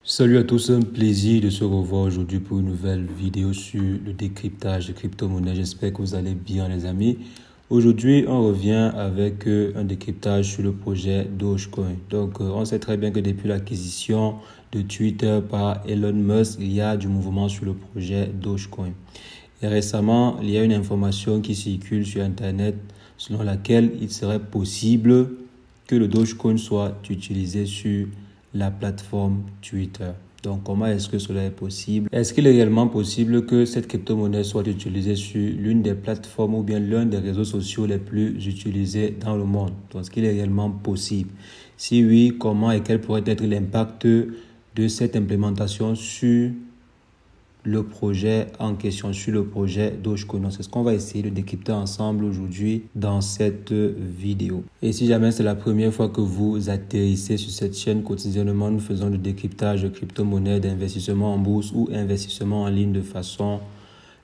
Salut à tous, un plaisir de se revoir aujourd'hui pour une nouvelle vidéo sur le décryptage de crypto-monnaies. J'espère que vous allez bien les amis. Aujourd'hui, on revient avec un décryptage sur le projet Dogecoin. Donc, on sait très bien que depuis l'acquisition de Twitter par Elon Musk, il y a du mouvement sur le projet Dogecoin. Et récemment, il y a une information qui circule sur Internet selon laquelle il serait possible que le Dogecoin soit utilisé sur la plateforme Twitter. Donc, comment est-ce que cela est possible? Est-ce qu'il est réellement possible que cette crypto-monnaie soit utilisée sur l'une des plateformes ou bien l'un des réseaux sociaux les plus utilisés dans le monde? Donc, est-ce qu'il est réellement possible? Si oui, comment et quel pourrait être l'impact de cette implémentation sur le projet en question, sur le projet Dogecoin? C'est ce qu'on va essayer de décrypter ensemble aujourd'hui dans cette vidéo. Et si jamais c'est la première fois que vous atterrissez sur cette chaîne, quotidiennement nous faisons du décryptage de crypto-monnaies, d'investissement en bourse ou investissement en ligne de façon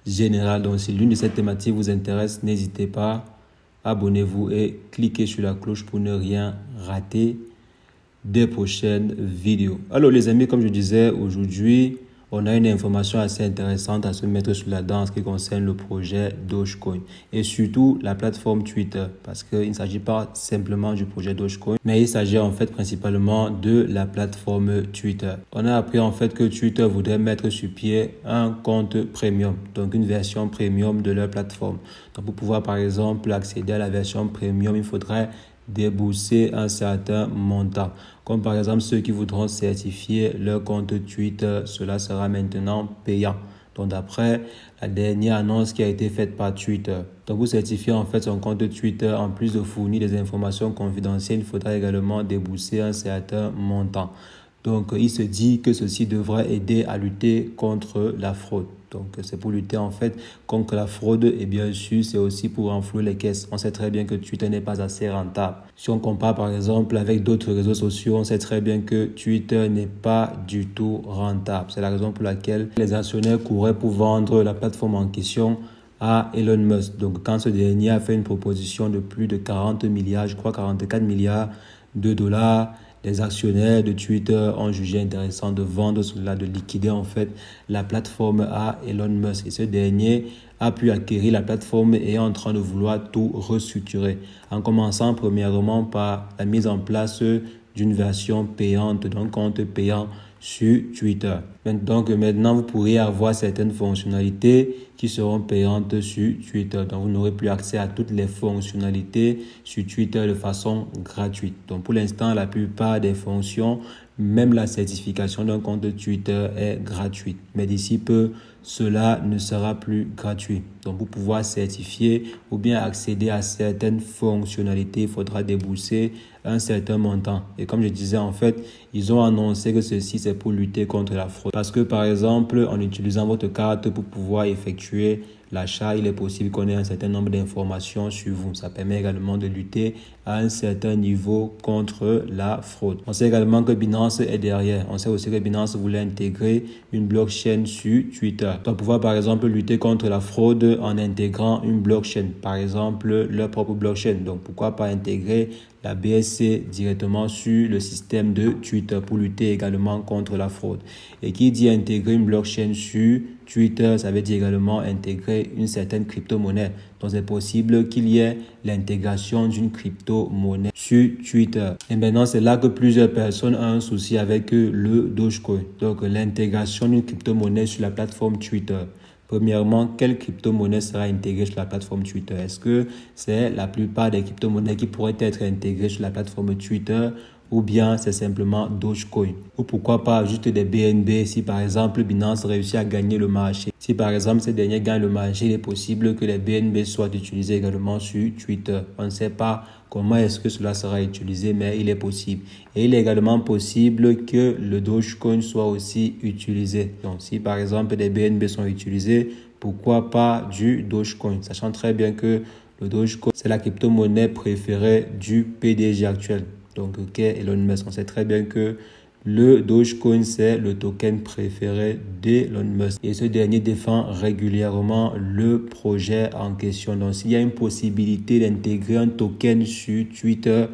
générale. Donc si l'une de ces thématiques vous intéresse, n'hésitez pas, abonnez-vous et cliquez sur la cloche pour ne rien rater des prochaines vidéos. Alors les amis, comme je disais, aujourd'hui on a une information assez intéressante à se mettre sous la dent en ce qui concerne le projet Dogecoin et surtout la plateforme Twitter, parce qu'il ne s'agit pas simplement du projet Dogecoin, mais il s'agit en fait principalement de la plateforme Twitter. On a appris en fait que Twitter voudrait mettre sur pied un compte premium, donc une version premium de leur plateforme. Donc pour pouvoir par exemple accéder à la version premium, il faudrait débourser un certain montant. Comme par exemple ceux qui voudront certifier leur compte Twitter, cela sera maintenant payant. Donc d'après la dernière annonce qui a été faite par Twitter. Donc pour certifier en fait son compte Twitter, en plus de fournir des informations confidentielles, il faudra également débourser un certain montant. Donc il se dit que ceci devrait aider à lutter contre la fraude. Donc c'est pour lutter en fait contre la fraude et bien sûr c'est aussi pour renflouer les caisses. On sait très bien que Twitter n'est pas assez rentable. Si on compare par exemple avec d'autres réseaux sociaux, on sait très bien que Twitter n'est pas du tout rentable. C'est la raison pour laquelle les actionnaires couraient pour vendre la plateforme en question à Elon Musk. Donc quand ce dernier a fait une proposition de plus de 40 milliards, je crois 44 milliards de dollars, les actionnaires de Twitter ont jugé intéressant de vendre cela, de liquider en fait la plateforme à Elon Musk. Et ce dernier a pu acquérir la plateforme et est en train de vouloir tout restructurer. En commençant premièrement par la mise en place d'une version payante, d'un compte payant sur Twitter. Donc maintenant, vous pourrez avoir certaines fonctionnalités qui seront payantes sur Twitter. Donc vous n'aurez plus accès à toutes les fonctionnalités sur Twitter de façon gratuite. Donc pour l'instant, la plupart des fonctions, même la certification d'un compte Twitter est gratuite. Mais d'ici peu, cela ne sera plus gratuit. Donc pour pouvoir certifier ou bien accéder à certaines fonctionnalités, il faudra débourser un certain montant. Et comme je disais, en fait, ils ont annoncé que ceci, c'est pour lutter contre la fraude. Parce que par exemple, en utilisant votre carte pour pouvoir effectuer l'achat, il est possible qu'on ait un certain nombre d'informations sur vous. Ça permet également de lutter à un certain niveau contre la fraude. On sait également que Binance est derrière. On sait aussi que Binance voulait intégrer une blockchain sur Twitter. Donc pouvoir par exemple lutter contre la fraude en intégrant une blockchain. Par exemple, leur propre blockchain. Donc pourquoi pas intégrer la BSC directement sur le système de Twitter pour lutter également contre la fraude. Et qui dit intégrer une blockchain sur Twitter, ça veut dire également intégrer une certaine crypto-monnaie. Donc c'est possible qu'il y ait l'intégration d'une crypto-monnaie sur Twitter. Et maintenant, c'est là que plusieurs personnes ont un souci avec le Dogecoin. Donc l'intégration d'une crypto-monnaie sur la plateforme Twitter. Premièrement, quelle crypto-monnaie sera intégrée sur la plateforme Twitter? Est-ce que c'est la plupart des crypto-monnaies qui pourraient être intégrées sur la plateforme Twitter ou bien c'est simplement Dogecoin? Ou pourquoi pas juste des BNB si par exemple Binance réussit à gagner le marché? Si par exemple ces derniers gagnent le marché, il est possible que les BNB soient utilisés également sur Twitter. On ne sait pas comment est-ce que cela sera utilisé, mais il est possible. Et il est également possible que le Dogecoin soit aussi utilisé. Donc si par exemple des BNB sont utilisés, pourquoi pas du Dogecoin? Sachant très bien que le Dogecoin, c'est la crypto-monnaie préférée du PDG actuel. Donc, Elon Musk, on sait très bien que le Dogecoin, c'est le token préféré d'Elon Musk. Et ce dernier défend régulièrement le projet en question. Donc, s'il y a une possibilité d'intégrer un token sur Twitter,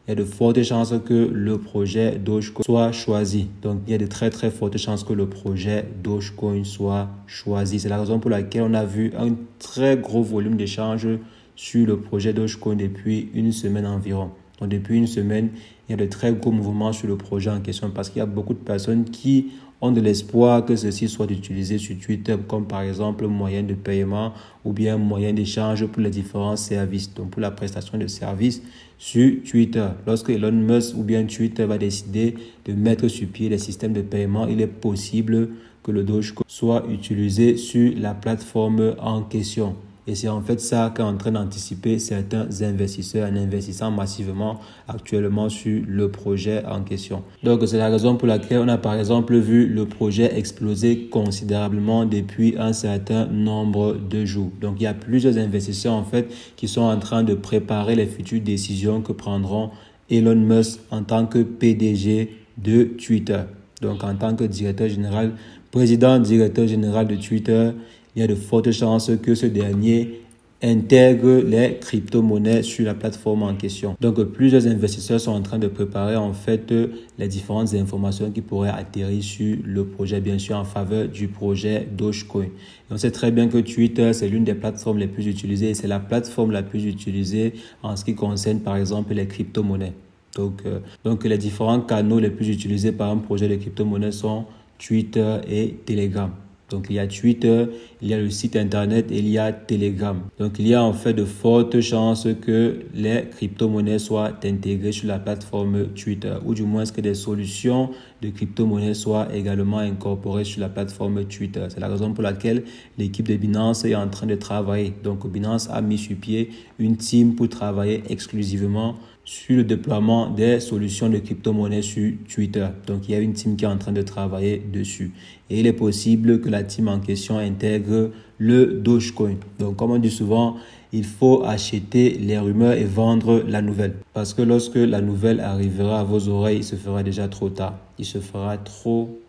il y a de fortes chances que le projet Dogecoin soit choisi. Donc, il y a de très fortes chances que le projet Dogecoin soit choisi. C'est la raison pour laquelle on a vu un très gros volume d'échanges sur le projet Dogecoin depuis une semaine environ. Donc, depuis une semaine, il y a de très gros mouvements sur le projet en question parce qu'il y a beaucoup de personnes qui ont de l'espoir que ceci soit utilisé sur Twitter comme par exemple moyen de paiement ou bien moyen d'échange pour les différents services, donc pour la prestation de services sur Twitter. Lorsque Elon Musk ou bien Twitter va décider de mettre sur pied les systèmes de paiement, il est possible que le Dogecoin soit utilisé sur la plateforme en question. Et c'est en fait ça qu'est en train d'anticiper certains investisseurs en investissant massivement actuellement sur le projet en question. Donc c'est la raison pour laquelle on a par exemple vu le projet exploser considérablement depuis un certain nombre de jours. Donc il y a plusieurs investisseurs en fait qui sont en train de préparer les futures décisions que prendront Elon Musk en tant que PDG de Twitter. Donc en tant que directeur général de Twitter, il y a de fortes chances que ce dernier intègre les crypto-monnaies sur la plateforme en question. Donc, plusieurs investisseurs sont en train de préparer en fait les différentes informations qui pourraient atterrir sur le projet, bien sûr, en faveur du projet Dogecoin. Et on sait très bien que Twitter, c'est l'une des plateformes les plus utilisées et c'est la plateforme la plus utilisée en ce qui concerne, par exemple, les crypto-monnaies. Donc, les différents canaux les plus utilisés par un projet de crypto-monnaie sont Twitter et Telegram. Donc, il y a Twitter, il y a le site internet et il y a Telegram. Donc, il y a en fait de fortes chances que les crypto-monnaies soient intégrées sur la plateforme Twitter ou du moins que des solutions de crypto-monnaies soient également incorporées sur la plateforme Twitter. C'est la raison pour laquelle l'équipe de Binance est en train de travailler. Donc, Binance a mis sur pied une team pour travailler exclusivement sur le déploiement des solutions de crypto-monnaies sur Twitter. Donc, il y a une team qui est en train de travailler dessus. Et il est possible que la team en question intègre le Dogecoin. Donc, comme on dit souvent, il faut acheter les rumeurs et vendre la nouvelle. Parce que lorsque la nouvelle arrivera à vos oreilles, il se fera déjà trop tard. Il se fera trop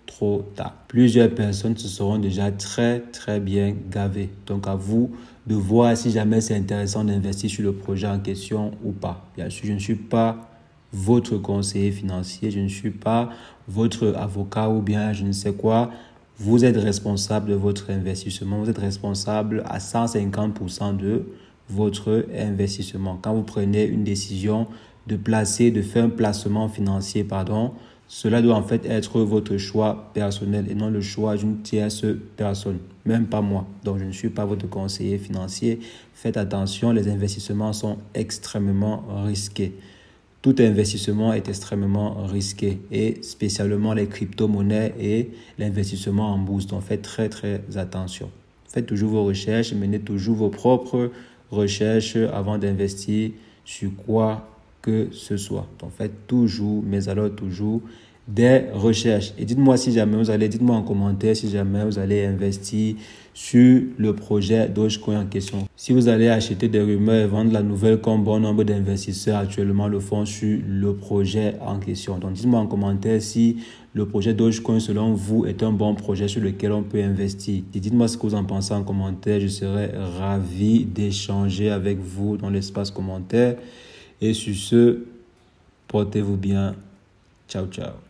tard. Plusieurs personnes se seront déjà très bien gavées. Donc, à vous de voir si jamais c'est intéressant d'investir sur le projet en question ou pas. Bien sûr, je ne suis pas votre conseiller financier, je ne suis pas votre avocat ou bien je ne sais quoi. Vous êtes responsable de votre investissement, vous êtes responsable à 150% de votre investissement. Quand vous prenez une décision de faire un placement financier, cela doit en fait être votre choix personnel et non le choix d'une tierce personne, même pas moi. Donc, je ne suis pas votre conseiller financier. Faites attention, les investissements sont extrêmement risqués. Tout investissement est extrêmement risqué et spécialement les crypto-monnaies et l'investissement en bourse. Donc, faites très attention. Faites toujours vos recherches, menez toujours vos propres recherches avant d'investir sur quoi que ce soit. Donc, faites toujours des recherches. Et dites-moi dites-moi en commentaire si jamais vous allez investir sur le projet Dogecoin en question. Si vous allez acheter des rumeurs et vendre la nouvelle comme bon nombre d'investisseurs actuellement le font sur le projet en question. Donc, dites-moi en commentaire si le projet Dogecoin, selon vous, est un bon projet sur lequel on peut investir. Et dites-moi ce que vous en pensez en commentaire. Je serai ravi d'échanger avec vous dans l'espace commentaire. Et sur ce, portez-vous bien. Ciao.